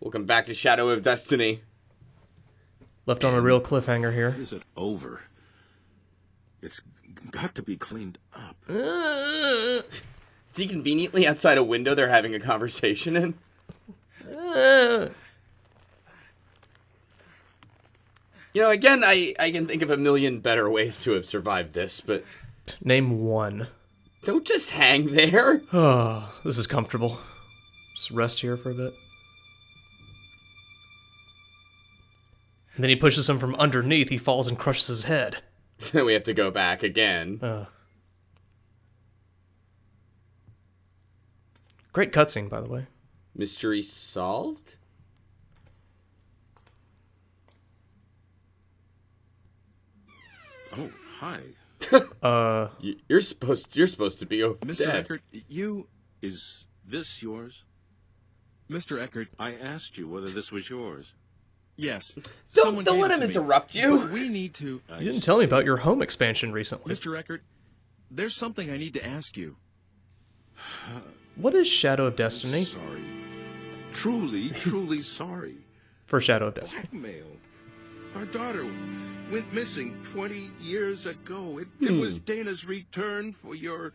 Welcome back to Shadow of Destiny. Left on a real cliffhanger here. Is it over? It's got to be cleaned up. See, conveniently outside a window they're having a conversation in. You know, again, I can think of a million better ways to have survived this, but... Name one. Don't just hang there. Oh, this is comfortable. Just rest here for a bit. And then he pushes him from underneath. He falls and crushes his head. Then we have to go back again. Great cutscene, by the way. Mystery solved? Oh, hi. You're supposed to be Mr. dead. Eckert, is this yours? Mr. Eckert, I asked you whether this was yours. yes. Don't let him interrupt you. But we need to... You didn't tell me about your home expansion recently. Mr. Eckert, there's something I need to ask you. What is Shadow of Destiny? Sorry. Truly sorry. For Shadow of Destiny. Blackmail. Our daughter went missing 20 years ago. It was Dana's return for your...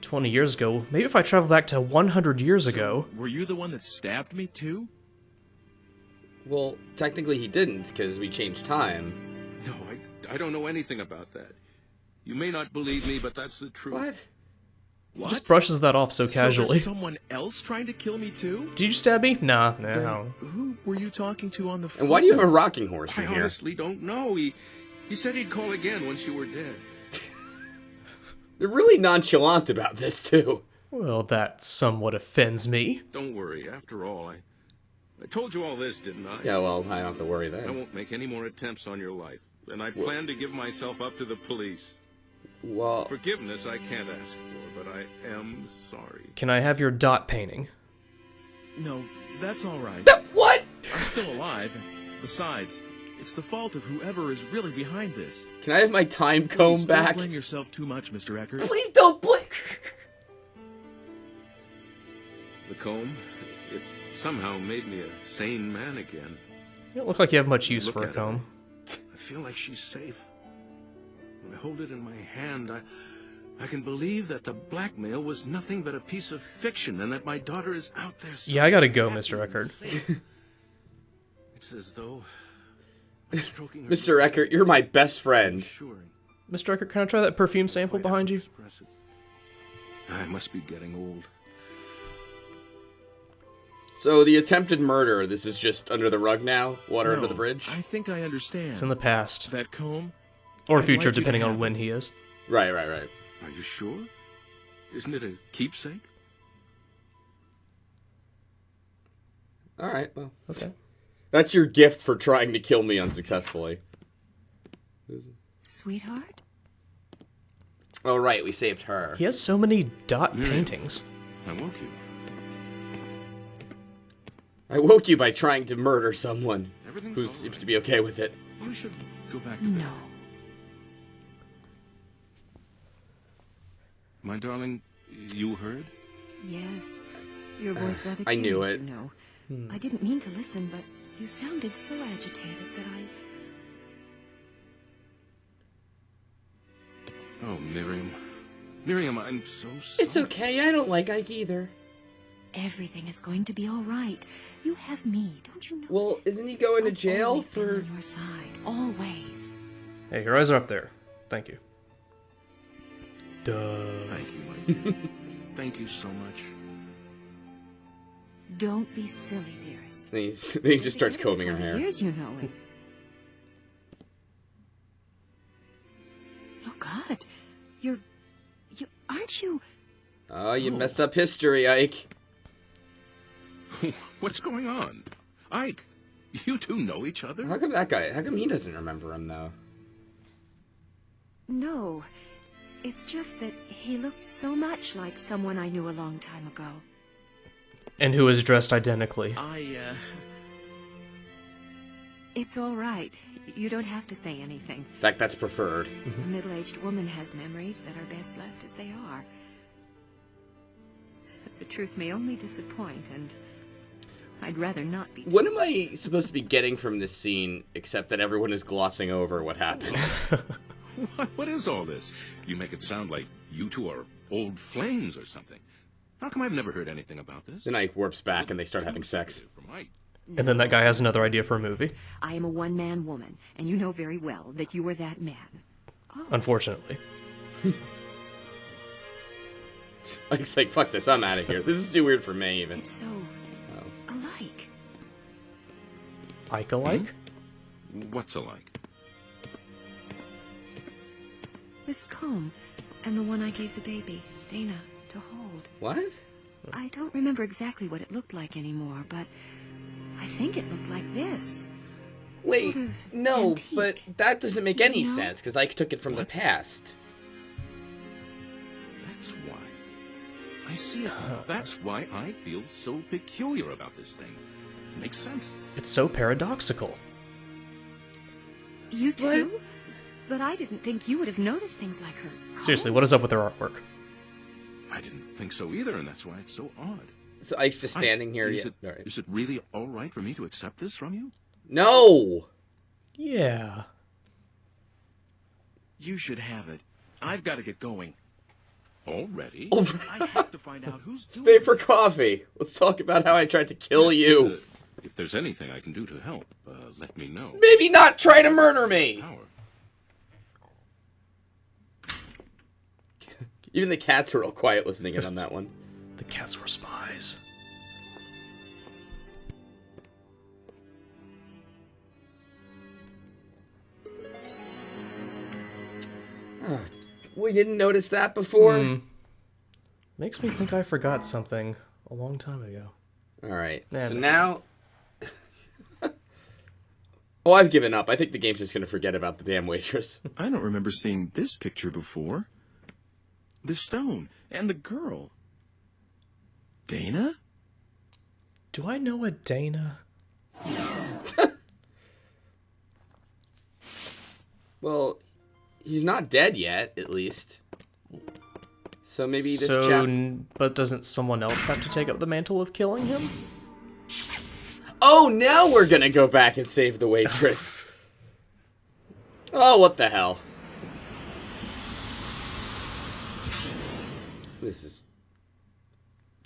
20 years ago? Maybe if I travel back to 100 years ago. Were you the one that stabbed me, too? Well, technically he didn't, because we changed time. No, I don't know anything about that. You may not believe me, but that's the truth. What? He just brushes that off so casually. So there's someone else trying to kill me, too? Did you stab me? Nah, I don't know. Who were you talking to on the phone? And why do you have a rocking horse I in here? honestly don't know. He said he'd call again once you were dead. They're really nonchalant about this, too. Well, that somewhat offends me. Don't worry. After all, I told you all this, didn't I? Yeah, well, I don't have to worry I then. won't make any more attempts on your life. And I plan to give myself up to the police. Well, Forgiveness I can't ask for, but I am sorry. Can I have your dot painting? No, that's all right. what? I'm still alive. Besides, it's the fault of whoever is really behind this. Can I have my time comb Please back? Don't blame yourself too much, Mr. Eckert. Please don't blink. The comb, it somehow made me a sane man again. You don't look like you have much use Look for a at comb. I feel like she's safe. When I hold it in my hand, I can believe that the blackmail was nothing but a piece of fiction and that my daughter is out there. Yeah, I gotta go, happy Mr. and Eckert. safe. It's as though I'm stroking her Mr. Eckert, you're my best friend. reassuring. Mr. Eckert, can I try that perfume sample Quite how behind to you? express it. I must be getting old. So the attempted murder, this is just under the rug now? Water under No, the bridge? I think I understand. It's in the past. That comb? Or I'd future, like you to depending on have when it. he is. Right. Are you sure? Isn't it a keepsake? Alright, well. Okay. That's your gift for trying to kill me unsuccessfully. Sweetheart? Oh, right, we saved her. He has so many dot Yeah. paintings. I woke you. I woke you by trying to murder someone Everything's who all seems right. to be okay with it. You should go back to bed. No. My darling, you heard? Yes. Your voice rather I knew curious, it. you know. I didn't mean to listen, but you sounded so agitated that Oh, Miriam. Miriam, I'm so sorry. It's okay, I don't like Ike either. everything is going to be all right. You have me, don't you know? Well, isn't he going to I've jail always been for... on your side, always. Hey, your eyes are up there. Thank you. Duh. Thank you, Mike. Thank you so much. Don't be silly, dearest. He just starts combing her hair. Years, you know. Oh God, you aren't you? Oh, you messed up history, Ike. What's going on? Ike, you two know each other? How come he doesn't remember him, though? No, it's just that he looked so much like someone I knew a long time ago. And who is dressed identically. It's all right. You don't have to say anything. In fact, that's preferred. A middle-aged woman has memories that are best left as they are. The truth may only disappoint, and I'd rather not be. What am I supposed to be getting from this scene, except that everyone is glossing over what happened? What is all this? You make it sound like you two are old flames or something. How come I've never heard anything about this? The knight warps back and they start having sex. And then that guy has another idea for a movie. I am a one-man woman, and you know very well that you are that man. Oh. Unfortunately. It's like, fuck this, I'm out of here. This is too weird for me, even. It's so alike. Ike-alike? What's alike? This comb, and the one I gave the baby, Dana, to hold. What? I don't remember exactly what it looked like anymore, but I think it looked like this. Wait, Sort of no, antique. but that doesn't make any No? sense, because Ike took it from the past. That's why. I see it now. That's why I feel so peculiar about this thing. Makes sense. It's so paradoxical. You too? But I didn't think you would have noticed things like her. Seriously, what is up with their artwork? I didn't think so either, and that's why it's so odd. So Ike's just standing here. Is, Yeah. it, All right. is it really all right for me to accept this from you? No! Yeah. You should have it. I've got to get going. Already? I have to find out who's doing Stay for this. coffee. Let's talk about how I tried to kill you. If there's anything I can do to help, let me know. Maybe not try to murder me! Power. Even the cats are all quiet listening in on that one. The cats were spies. We didn't notice that before? Makes me think I forgot something a long time ago. Alright, Nah, so no. now... Oh, I've given up. I think the game's just gonna forget about the damn waitress. I don't remember seeing this picture before. The stone and the girl. Dana? Do I know a Dana? Well, he's not dead yet, at least. So maybe this So, chap... but doesn't someone else have to take up the mantle of killing him? Oh, now we're gonna go back and save the waitress. Oh, what the hell. This is...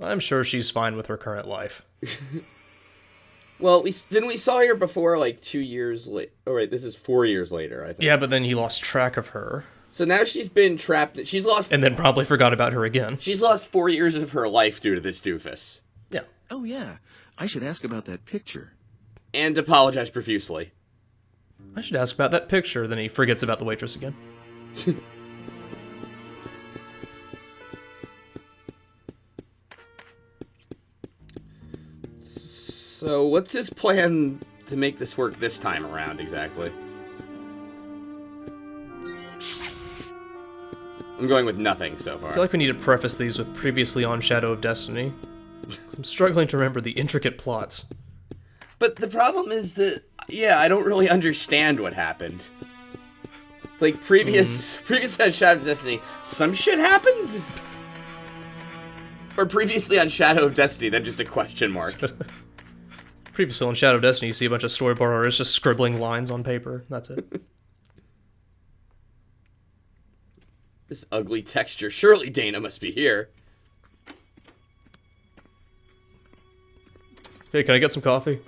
I'm sure she's fine with her current life. Well, didn't we saw her before, like, 2 years late? Oh, wait, this is 4 years later, I think. Yeah, but then he lost track of her. So now she's been trapped... She's lost... And then probably forgot about her again. She's lost 4 years of her life due to this doofus. Yeah. Oh, yeah. I should ask about that picture. And apologize profusely. I should ask about that picture, then he forgets about the waitress again. So what's his plan to make this work this time around, exactly? I'm going with nothing so far. I feel like we need to preface these with previously on Shadow of Destiny. 'Cause I'm struggling to remember the intricate plots. But the problem is that, yeah, I don't really understand what happened. Like, previous on Shadow of Destiny, some shit happened? Or previously on Shadow of Destiny, then just a question mark. Previously on Shadow of Destiny, you see a bunch of storyboard artists just scribbling lines on paper. That's it. This ugly texture. Surely Dana must be here. Hey, can I get some coffee?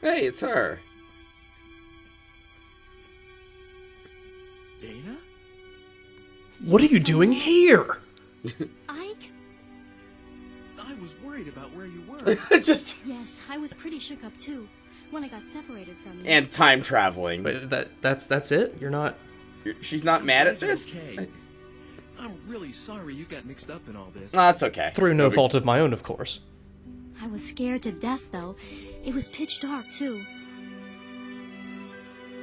Hey, it's her. Dana? What are you doing here? Ike? I was worried about where you were. Just... Yes, I was pretty shook up too when I got separated from you. And time traveling. Wait, that's it? You're not... She's not mad at this? Okay. I'm really sorry you got mixed up in all this. No, that's okay. Through no fault of my own, of course. I was scared to death though. It was pitch dark too.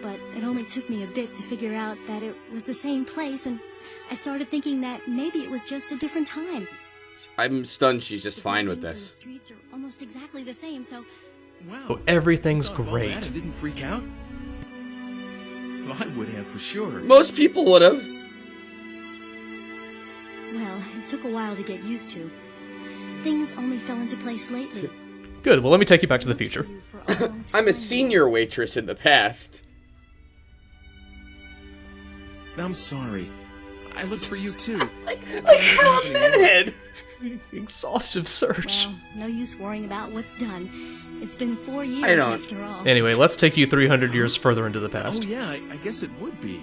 But it only took me a bit to figure out that it was the same place, and I started thinking that maybe it was just a different time. I'm stunned she's just The fine with buildings and this. the streets are almost exactly the same, so Wow. Oh, everything's You thought of all great. that and didn't freak out? Well, I would have for sure. Most people would have. well, it took a while to get used to. things only fell into place lately. Good, well let me take you back to the future. I'm a senior waitress in the past. I'm sorry. I looked for you too. Like for a minute! Exhaustive search. Well, no use worrying about what's done. It's been 4 years I don't- after all. Anyway, let's take you 300 years further into the past. Oh yeah, I guess it would be.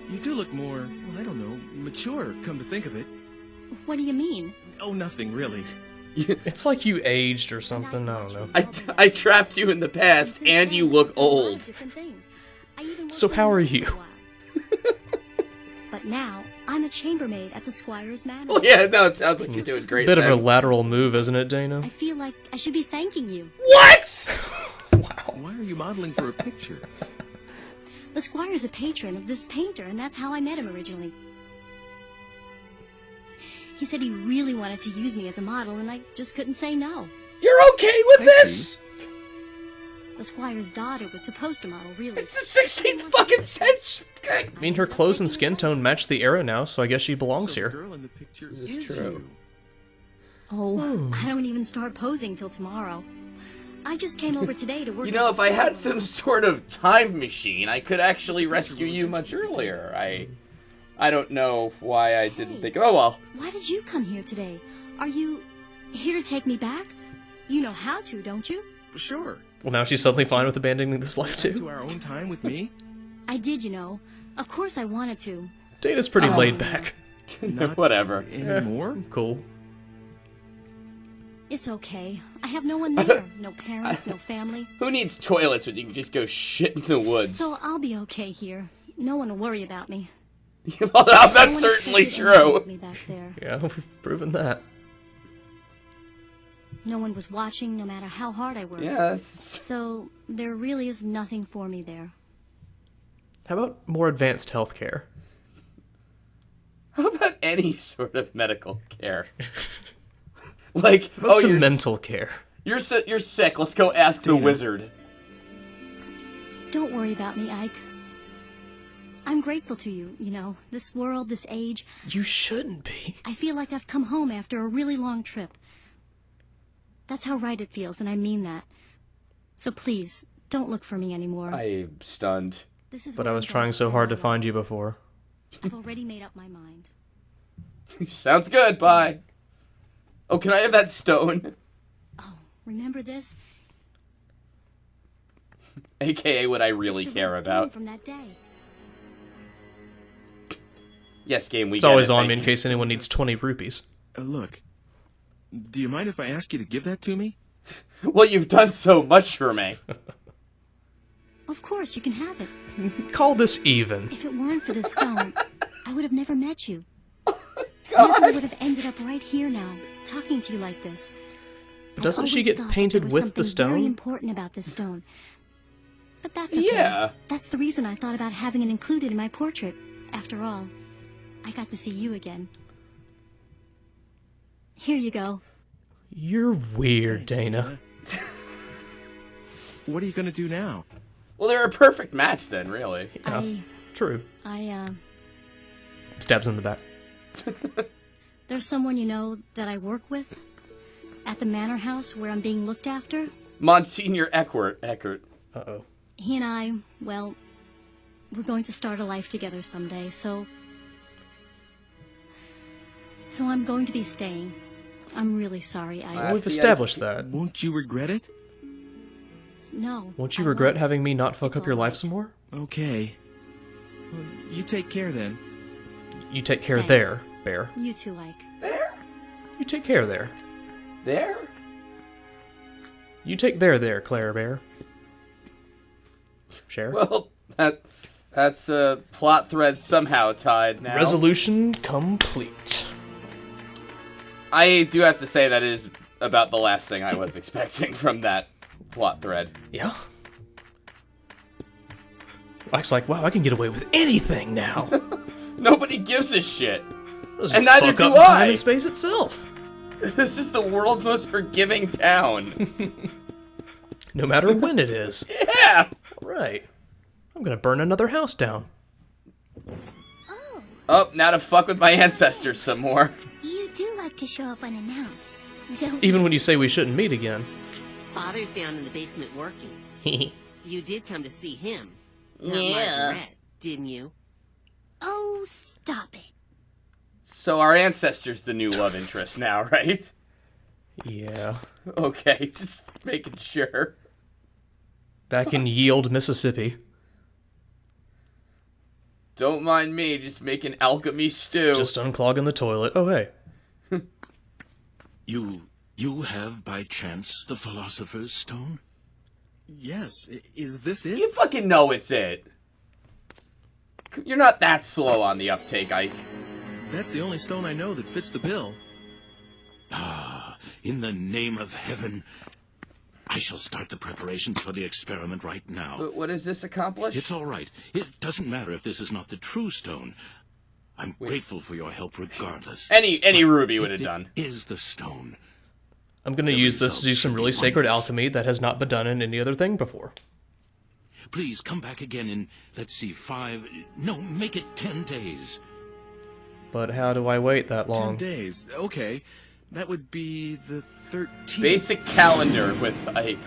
You do look more, well, I don't know, mature, come to think of it. What do you mean? Oh, nothing really. It's like you aged or something, I don't know. I trapped you in the past, and you look old. So how are you? But now, I'm a chambermaid at the Squire's Manor. Well, yeah, no, it sounds like you're doing great. Bit of a then. lateral move, isn't it, Dana? I feel like I should be thanking you. What? Wow. Why are you modeling for a picture? The Squire's a patron of this painter, and that's how I met him originally. He said he really wanted to use me as a model, and I just couldn't say no. You're okay with this? The Squire's daughter was supposed to model, really. It's the 16th fucking century. I mean, her clothes and skin tone match the era now, so I guess she belongs So the here. girl in the picture This is is true. you. Oh, I don't even start posing till tomorrow. I just came over today to work. You know, out if the I had schedule. some sort of time machine, I could actually rescue you much earlier. I don't know why I didn't think. Oh well. Why did you come here today? Are you here to take me back? You know how to, don't you? Sure. Well, now she's suddenly fine with abandoning this life, Back too. to our own time with me? I did, you know. Of course I wanted to. Dana's pretty laid back. Not Whatever. anymore? Cool. It's okay. I have no one there. No parents, no family. Who needs toilets when you can just go shit in the woods? So I'll be okay here. No one will worry about me. Well, No that's one certainly expected anything true. of me back there. Yeah, we've proven that. No one was watching, no matter how hard I worked. Yes. So there really is nothing for me there. How about more advanced healthcare? How about any sort of medical care? Like, How about oh, some you're mental care? You're sick. Let's go ask the wizard. Don't worry about me, Ike. I'm grateful to you, you know. This world, this age. You shouldn't be. I feel like I've come home after a really long trip. That's how right it feels, and I mean that. So please, don't look for me anymore. I'm stunned. This is But where I I'm was going trying so spend hard my to find life. you before. I've already made up my mind. Sounds good. Bye. Oh, can I have that stone? Oh, remember this? AKA what I really It's the care red stone about. from that day. Yes, game, we It's get always it, on thank me in you. case anyone needs 20 rupees. Look, do you mind if I ask you to give that to me? Well, you've done so much for me. Of course, you can have it. Call this even. If it weren't for this stone, I would have never met you. God. Never would have ended up right here now, talking to you like this. But doesn't I she always get thought that painted there was with the something Very stone? important about this stone. But that's okay. Yeah. That's the reason I thought about having it included in my portrait. After all, I got to see you again. Here you go. You're weird, Dana. What are you gonna do now? Well, they're a perfect match then, really. Yeah, true. I Stabs in the back. there's someone you know that I work with at the manor house where I'm being looked after. Monsignor Eckert. Uh-oh. He and I, well, we're going to start a life together someday, so I'm going to be staying. I'm really sorry. Ah, We've see, established that. Won't you regret it? No. Won't you I regret won't. having me not fuck It's up your all life right. some more? Okay. Well, you take care then. You take care Thanks. there, Bear. You too, Ike. There? You take care there. There? You take there, Claire Bear. Share. Well, that's a plot thread somehow tied now. Resolution complete. I do have to say that is about the last thing I was expecting from that plot thread. Yeah. Ike's like, wow, I can get away with anything now. Nobody gives a shit. Just And neither fuck do up I. time and space itself. This is the world's most forgiving town. No matter when it is. Yeah! Right. I'm gonna burn another house down. Oh, Oh, now to fuck with my ancestors some more. you do like to show up unannounced. Don't. Even when you say we shouldn't meet again. Father's down in the basement working. You did come to see him. Not Yeah. Margaret, didn't you? Oh, stop it. So our ancestor's the new love interest now, right? Yeah. Okay, just making sure. Back in Yield, Mississippi. Don't mind me, just making alchemy stew. Just unclogging the toilet. Oh, hey. You have by chance the Philosopher's Stone? Yes, is this it? You fucking know it's it. You're not that slow on the uptake, Ike. That's the only stone I know that fits the bill. Ah, in the name of heaven, I shall start the preparations for the experiment right now. But what does this accomplish? It's all right. It doesn't matter if this is not the true stone. I'm grateful for your help regardless. Any ruby would have If done. it is the stone. I'm going to The use this to do results some should really be sacred wondrous. alchemy that has not been done in any other thing before. Please come back again in, let's see, make it 10 days. But how do I wait that 10 long? days. Okay. That would be the 13th. Basic calendar with Ike.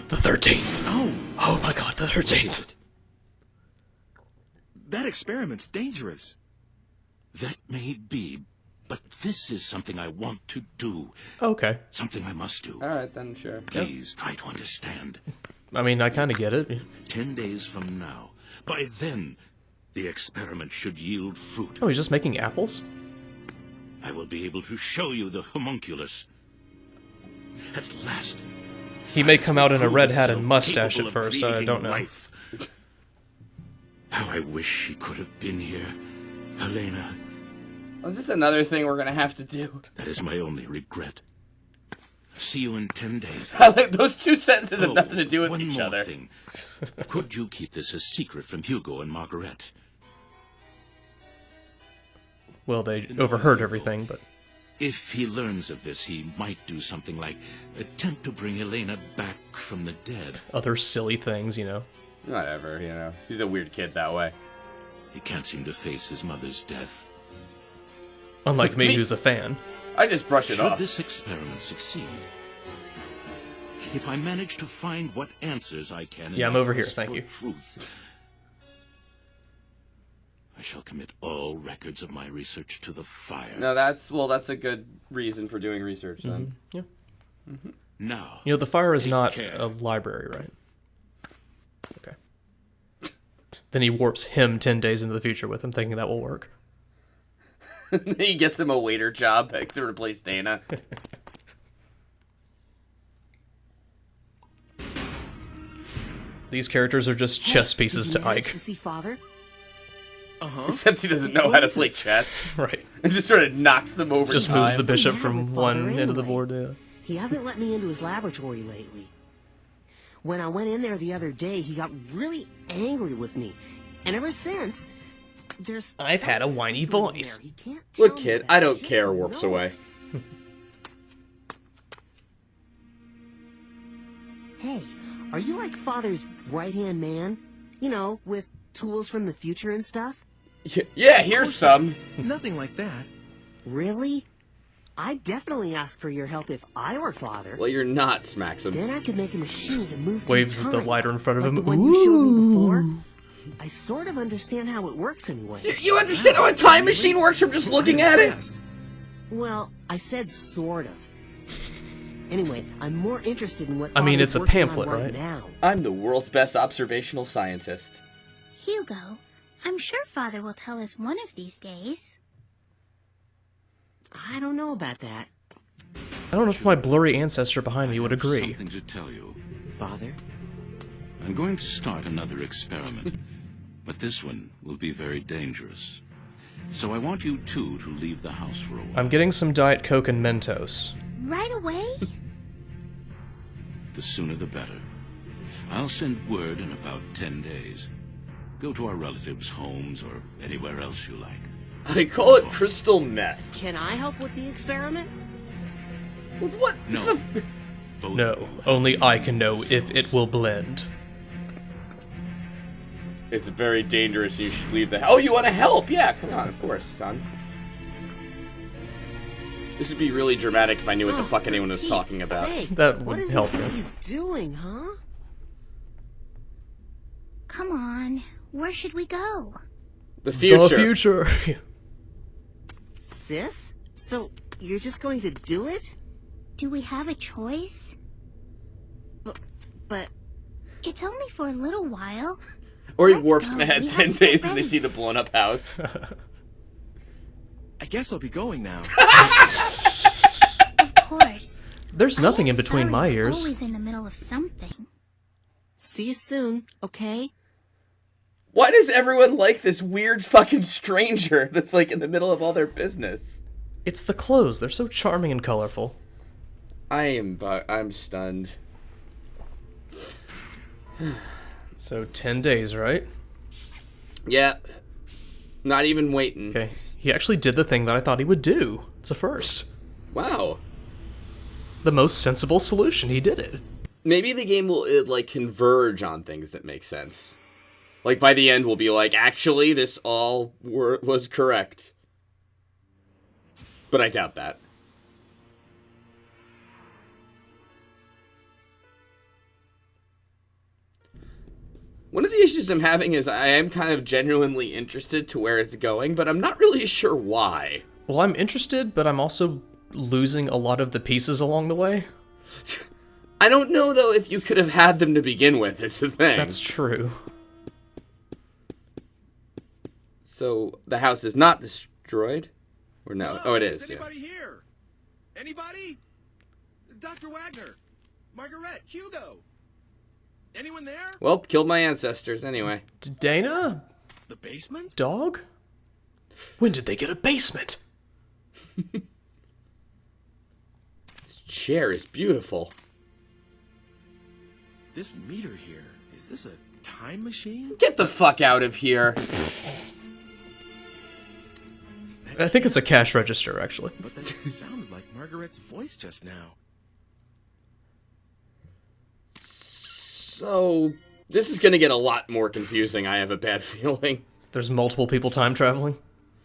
The 13th! Oh, Oh my god, the 13th! that experiment's dangerous. That may be, but this is something I want to do. Okay. Something I must do. Alright then, sure. Please try to understand. I mean, I kind of get it. 10 days from now. By then, the experiment should yield fruit. Oh, he's just making apples? I will be able to show you the homunculus. At last. He may come out in a prove red hat and itself mustache capable at of first, I creating don't know. life. How I wish she could have been here, Helena. Is this another thing we're gonna have to do? That is my only regret. See you in 10 days. Those two sentences have nothing to do with one each more other. Thing. Could you keep this a secret from Hugo and Margaret? Well, they overheard everything, but... If he learns of this, he might do something like attempt to bring Helena back from the dead. Other silly things, you know. Whatever, you know. He's a weird kid that way. He can't seem to face his mother's death. Unlike me, who's a fan. I just brush it Should off. this experiment succeed, if I manage to find what answers I can in Yeah, I'm my over here, quest thank for you. truth, I shall commit all records of my research to the fire. No, that's a good reason for doing research then. Yeah. Now, You know, the fire is Take not care. a library, right? Okay. Then he warps him 10 days into the future with him, thinking that will work. He gets him a waiter job to replace Dana. These characters are just chess pieces Did to you manage Ike. to see Father? Uh-huh. Except he doesn't know how to play chess. Right. And just sort of knocks them over Just time. moves the bishop mad from with one Father end of the anyway. board to... He hasn't let me into his laboratory lately. When I went in there the other day, he got really angry with me. And ever since, there's... I've had a whiny something in voice. there. He can't Look, tell me kid, that. I don't Just care, warps know away. it. Hey, are you like Father's right-hand man? You know, with tools from the future and stuff? Yeah, here's some. Nothing like that. Really? I'd definitely ask for your help if I were Father. Well, you're not, smacks him. Then I could make a machine to move through Waves at the time, lighter in front of like him. the one you showed me before. Ooh. I sort of understand how it works anyway. You understand how a time machine works from just looking at it? Well, I said sort of. Anyway, I'm more interested in what I mean, Father's it's a working on pamphlet, right? now. I'm the world's best observational scientist. Hugo, I'm sure Father will tell us one of these days. I don't know about that, I don't know if my blurry ancestor behind me would I have agree. Something to tell you. Father. I'm going to start another experiment, but this one will be very dangerous. So I want you two to leave the house for a while. I'm getting some Diet Coke and Mentos. Right away? The sooner the better. I'll send word in about 10 days. Go to our relatives' homes or anywhere else you like. I call it crystal meth. Can I help with the experiment? What? No. Both No, only I can know if it will blend. It's very dangerous. You should leave the. Oh, you want to help? Yeah, come on, of course, son. This would be really dramatic if I knew what the Oh, fuck for anyone was Pete's talking about. sake. That What would is help it me. he's doing, huh? Come on. Where should we go? The future. The future. Sis? So, you're just going to do it? Do we have a choice? But It's only for a little while. Or he Let's warps go. mad We 10 have to get days and they ready. see the blown up house. I guess I'll be going now. Of course. There's nothing I in am between sorry my I'm ears. Always in the middle of something. see you soon, okay? Why does everyone like this weird fucking stranger that's like in the middle of all their business? It's the clothes. They're so charming and colorful. I'm stunned. So 10 days, right? Yeah. Not even waiting. Okay. He actually did the thing that I thought he would do. It's a first. Wow. The most sensible solution. He did it. Maybe the game will like converge on things that make sense. Like by the end we'll be like, actually this all was correct. But I doubt that. One of the issues I'm having is I am kind of genuinely interested to where it's going, but I'm not really sure why. Well, I'm interested, but I'm also losing a lot of the pieces along the way. I don't know, though, if you could have had them to begin with, is the thing. That's true. So, the house is not destroyed? Or no? Oh, it is, yeah. Anybody here? Anybody? Dr. Wagner, Margaret, Hugo. Anyone there? Well, killed my ancestors, anyway. Dana? The basement? Dog? When did they get a basement? This chair is beautiful. This meter here, is this a time machine? Get the fuck out of here. I think it's a cash register, actually. But then it sounded like Margaret's voice just now. So, this is gonna get a lot more confusing, I have a bad feeling. There's multiple people time traveling.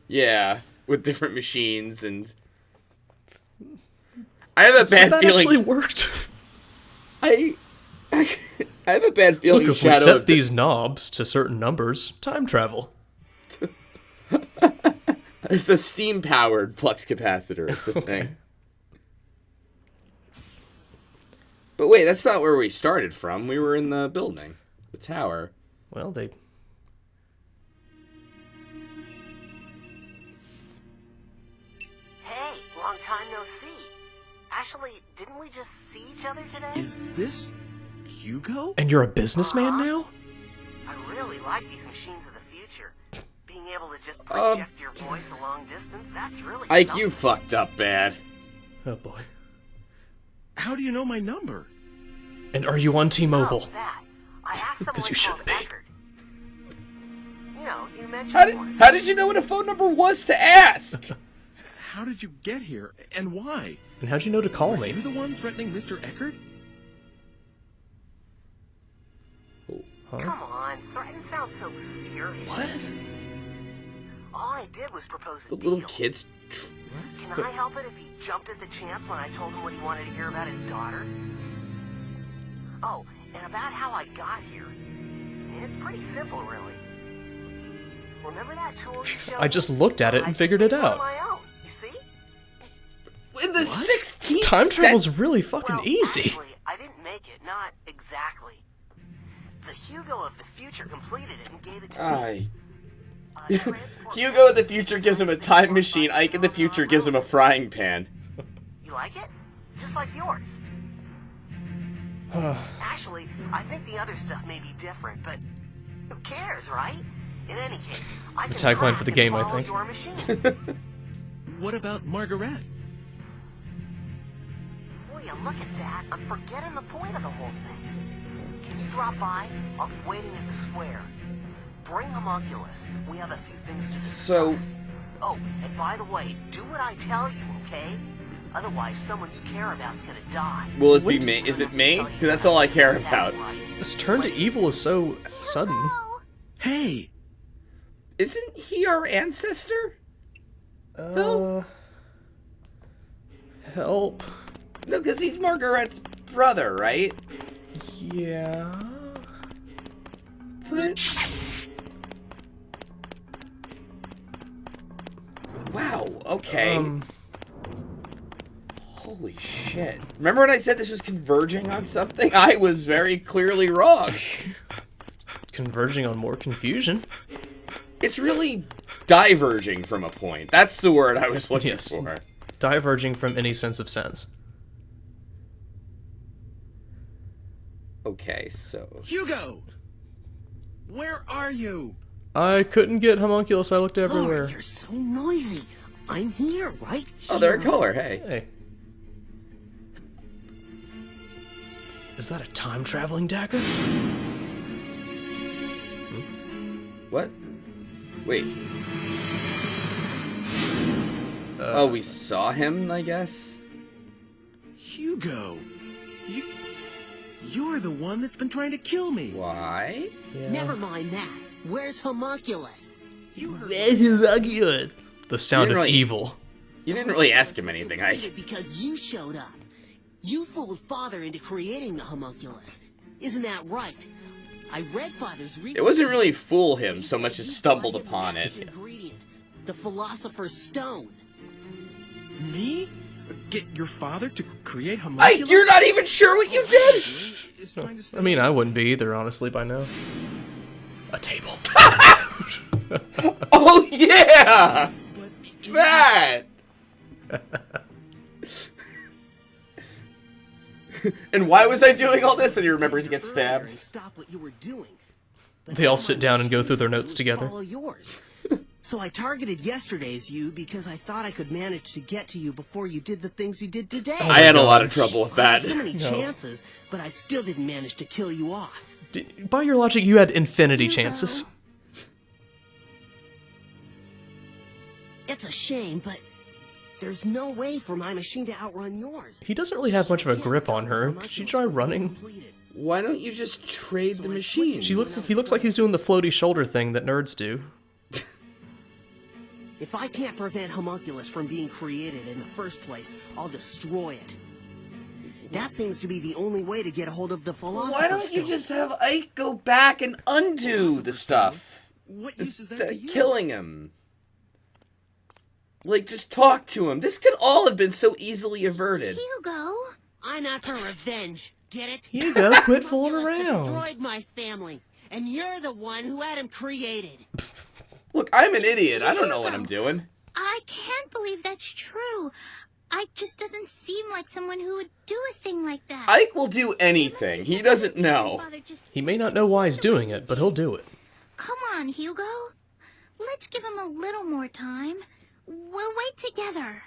Yeah, with different machines and... I have a So bad that feeling... actually worked. I have a bad feeling Look, if we Shadow set of the- these knobs to certain numbers, time travel. It's a steam-powered flux capacitor is the thing. But wait, that's not where we started from. We were in the building. The tower. Well, they... Hey, long time no see. Actually, didn't we just see each other today? Is this Hugo? And you're a businessman now? I really like these machines of the future. Being able to just project your voice a long distance, that's really Ike, something. you fucked up bad. Oh, boy. How do you know my number? And are you on T-Mobile? Oh, that. I asked someone 'Cause you called should be. Eckert. You know, you mentioned How did you know what a phone number was to ask? How did you get here, and why? And how'd you know to call Are me? you the one threatening Mr. Eckert? Come on, threaten sounds so serious. What? All I did was propose a The deal. little kids... Can I help it if he jumped at the chance when I told him what he wanted to hear about his daughter? Oh, and about how I got here. It's pretty simple, really. Remember that tool you showed I me? just looked at it and I figured just it made one out. of my own, you see? In the 16th Time cen- travel's really fucking Well, easy. actually, I didn't make it, not exactly. The Hugo of the future completed it and gave it to me. Transport- Hugo in the future gives him a time machine. Ike in the future gives him a frying pan. You like it? Just like yours. Actually, I think the other stuff may be different, but who cares, right? In any case, I the can tagline for the track game, and I follow think. your machine. What about Margaret? Will you look at that? I'm forgetting the point of the whole thing. Can you drop by? I'll be waiting at the square. Bring homunculus. We have a few things to discuss. So- Oh, and by the way, do what I tell you, okay? Otherwise, someone you care about's gonna die. Will it be me? Is it me? Because that's all I care about. This turn to evil is so sudden. Oh, Hey! Isn't he our ancestor? Bill? Help. No, because he's Margaret's brother, right? Yeah. But... Wow, okay. Holy shit. Remember when I said this was converging on something? I was very clearly wrong. Converging on more confusion. It's really diverging from a point. That's the word I was looking for. Diverging from any sense of sense. Okay, so... Hugo! Where are you? I couldn't get homunculus. I looked everywhere. Lord, you're so noisy. I'm here, right here. Oh, they're in color, hey. Hey. Is that a time-traveling dagger? What? Wait. Oh, we saw him, I guess? Hugo! You're the one that's been trying to kill me. Why? Yeah. Never mind that. Where's Homunculus? The sound of really- evil. You didn't really ask him anything, Defeated because you showed up. You fooled Father into creating the Homunculus. Isn't that right? I read Father's research. It wasn't really fool him so much as stumbled upon it. Ingredient, the Philosopher's Stone. Me? Get your father to create homunculus? You're not even sure what you did? Is trying to I mean, I wouldn't be either, honestly, by now. A table. Oh, yeah! That! And why was I doing all this? And he remembers he gets stabbed. Stop what you were doing. But They all now sit my down and go through their machine notes would together. follow yours. So I targeted yesterday's you because I thought I could manage to get to you before you did the things you did today. I had a lot of trouble with I had that. so many chances, but I still didn't manage to kill you off. By your logic, you had infinity chances. It's a shame, but there's no way for my machine to outrun yours. He doesn't really have much of a grip on her. Did you try running? Why don't you just trade the machine? He looks like he's doing the floaty shoulder thing that nerds do. If I can't prevent Homunculus from being created in the first place, I'll destroy it. That seems to be the only way to get a hold of the Philosopher's Why don't you Stone. just have Ike go back and undo the stuff? What use is that to you? Killing him. Like, just talk to him. This could all have been so easily averted. Hugo. I'm out for revenge. Get it? Hugo, quit fooling Homunculus around. destroyed my family, and you're the one who had him created. Look, I'm an idiot. I don't know what I'm doing. I can't believe that's true. Ike just doesn't seem like someone who would do a thing like that. Ike will do anything. He doesn't know. He may not know why he's doing it, but he'll do it. Come on, Hugo. Let's give him a little more time. We'll wait together.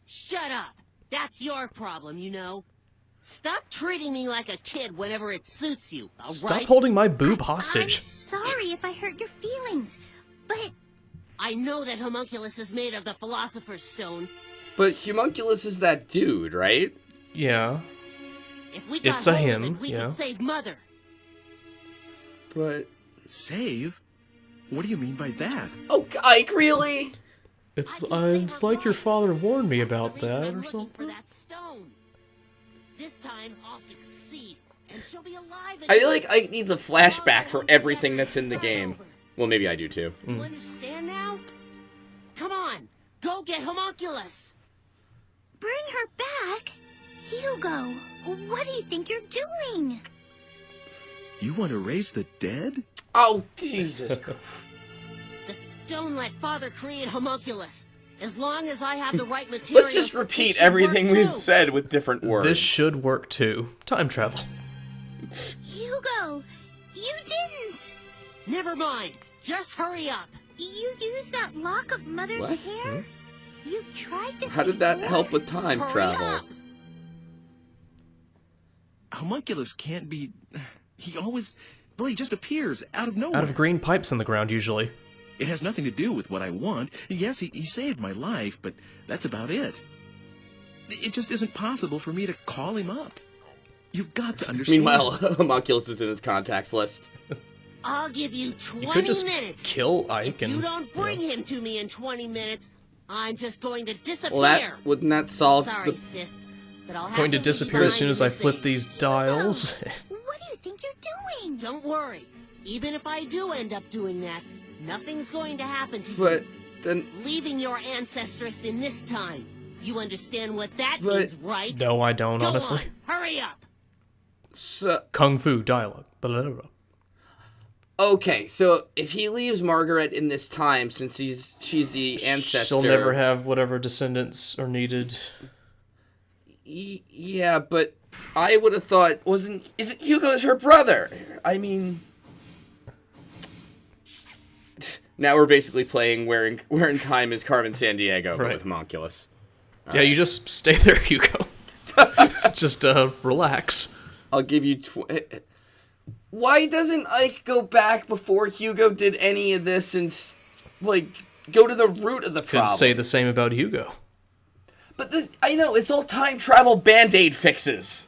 Shut up. That's your problem, you know. Stop treating me like a kid whenever it suits you, all right? Stop holding my boob I'm hostage. sorry if I hurt your feelings, but I know that Homunculus is made of the Philosopher's Stone. But Homunculus is that dude, right? Yeah. If we got It's a hold of him, it, we yeah. could save Mother. But... Save? What do you mean by that? Oh, Ike, really? It's I can save her like your life. father warned me That's the about reason that I'm or looking something. For that stone. This time I'll succeed, and she'll be alive. I feel like Ike needs a flashback for everything that's in the game. Well, maybe I do too. You understand now? Come on, go get Homunculus. bring her back? Hugo, what do you think you're doing? You want to raise the dead? Oh, Jesus. The stone let Father create Homunculus. As long as I have the right materials. Let's just repeat it should everything work we've too. said with different words. This should work too. Time travel. Hugo, you didn't. Never mind. Just hurry up. You used that lock of Mother's What? hair? You tried this How did that before. help with time Hurry travel? up. Homunculus can't be... He always... Well, he just appears out of nowhere. Out of green pipes in the ground, usually. It has nothing to do with what I want. Yes, he saved my life, but that's about it. It just isn't possible for me to call him up. You've got to understand. Meanwhile, Homunculus is in his contacts list. I'll give you 20 You could just minutes. kill Ike If and... you don't bring him to me in 20 minutes, I'm just going to disappear. Well, wouldn't that solve Sorry, the... sis, but I'll have Going to leave disappear as soon as I behind flip the these dials. What do you think you're doing? Don't worry. Even if I do end up doing that, nothing's going to happen to But you. then... Leaving your ancestress in this time. You understand what that But- means, right? No, I don't, Go honestly. on, hurry up. So, Kung Fu dialogue. Blah, blah, blah. okay, so if he leaves Margaret in this time, since she's the ancestor... She'll never have whatever descendants are needed. Yeah, but I would have thought, isn't Hugo's her brother? I mean... Now we're basically playing Where in Time is Carmen Sandiego, but Right. with homunculus. Yeah, you just stay there, Hugo. Just relax. I'll give you... Why doesn't Ike go back before Hugo did any of this and, like, go to the root of the Could problem? say the same about Hugo. But I know, it's all time travel Band-Aid fixes.